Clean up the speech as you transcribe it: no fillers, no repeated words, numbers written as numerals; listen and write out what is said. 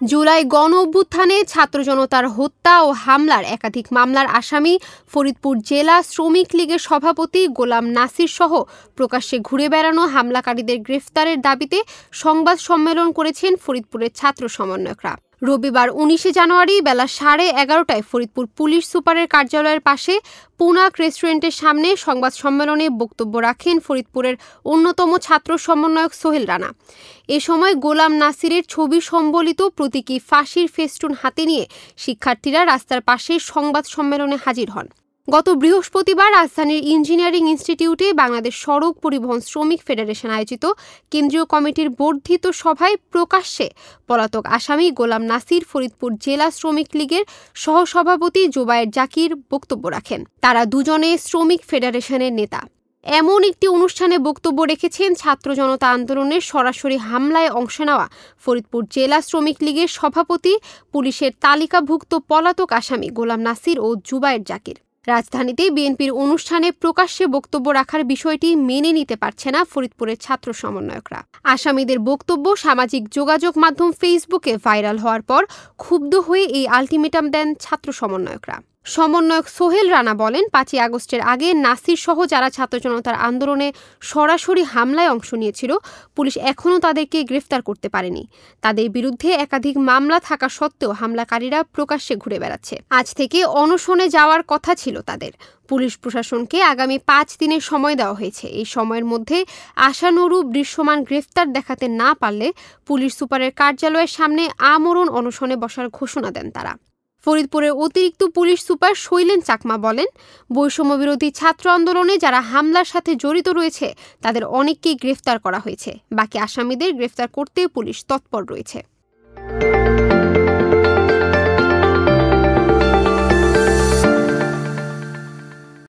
জুলাই গণ অভ্যুত্থানে ছাত্র জনতার হত্যা ও হামলার একাধিক মামলার আসামি ফরিদপুর জেলা শ্রমিক লীগের সভাপতি গোলাম নাসির সহ প্রকাশ্যে ঘুরে বেড়ানো হামলাকারীদের গ্রেফতারের দাবিতে সংবাদ সম্মেলন করেছেন ফরিদপুরের ছাত্র সমন্বয়করা। রবিবার ১৯ জানুয়ারি বেলা 11:30টায় ফরিদপুর পুলিশ সুপারের কার্যালয়ের পাশে পুনাক রেস্টুরেন্টের সামনে সংবাদ সম্মেলনে বক্তব্য রাখেন ফরিদপুরের অন্যতম ছাত্র সমন্বয়ক সোহেল রানা। এ সময় গোলাম নাসিরের ছবি সম্বলিত প্রতীকী ফাঁসির ফেস্টুন হাতে নিয়ে শিক্ষার্থীরা রাস্তার পাশে সংবাদ সম্মেলনে হাজির হন। গত বৃহস্পতিবার রাজধানীর ইঞ্জিনিয়ারিং ইনস্টিটিউটে বাংলাদেশ সড়ক পরিবহন শ্রমিক ফেডারেশন আয়োজিত কেন্দ্রীয় কমিটির বর্ধিত সভায় প্রকাশ্যে পলাতক আসামি গোলাম নাসির, ফরিদপুর জেলা শ্রমিক লীগের সহসভাপতি জুবায়ের জাকির বক্তব্য রাখেন। তারা দুজনে শ্রমিক ফেডারেশনের নেতা। এমন একটি অনুষ্ঠানে বক্তব্য রেখেছেন ছাত্র জনতা আন্দোলনের সরাসরি হামলায় অংশ নেওয়া ফরিদপুর জেলা শ্রমিক লীগের সভাপতি, পুলিশের তালিকাভুক্ত পলাতক আসামি গোলাম নাসির ও জুবায়ের জাকির। রাজধানীতে বিএনপির অনুষ্ঠানে প্রকাশ্যে বক্তব্য রাখার বিষয়টি মেনে নিতে পারছে না ফরিদপুরের ছাত্র সমন্বয়করা। আসামিদের বক্তব্য সামাজিক যোগাযোগ মাধ্যম ফেসবুকে ভাইরাল হওয়ার পর ক্ষুব্ধ হয়ে এই আলটিমেটাম দেন ছাত্র সমন্বয়করা। সমন্বয়ক সোহেল রানা বলেন, ৫ই আগস্টের আগে নাসির সহ যারা ছাত্র জনতার আন্দোলনে সরাসরি হামলায় অংশ নিয়েছিল, পুলিশ এখনও তাদেরকে গ্রেফতার করতে পারেনি। তাদের বিরুদ্ধে একাধিক মামলা থাকা সত্ত্বেও হামলাকারীরা প্রকাশ্যে ঘুরে বেড়াচ্ছে। আজ থেকে অনশনে যাওয়ার কথা ছিল তাদের। পুলিশ প্রশাসনকে আগামী ৫ দিনের সময় দেওয়া হয়েছে। এই সময়ের মধ্যে আশানুরূপ দৃশ্যমান গ্রেফতার দেখাতে না পারলে পুলিশ সুপারের কার্যালয়ের সামনে আমরণ অনশনে বসার ঘোষণা দেন তারা। ফরিদপুরের অতিরিক্ত পুলিশ সুপার শৈলেন চাকমা বলেন, বৈষম্যবিরোধী ছাত্র আন্দোলনে যারা হামলার সাথে জড়িত রয়েছে তাদের অনেককেই গ্রেফতার করা হয়েছে। বাকি আসামিদের গ্রেফতার করতে পুলিশ তৎপর রয়েছে।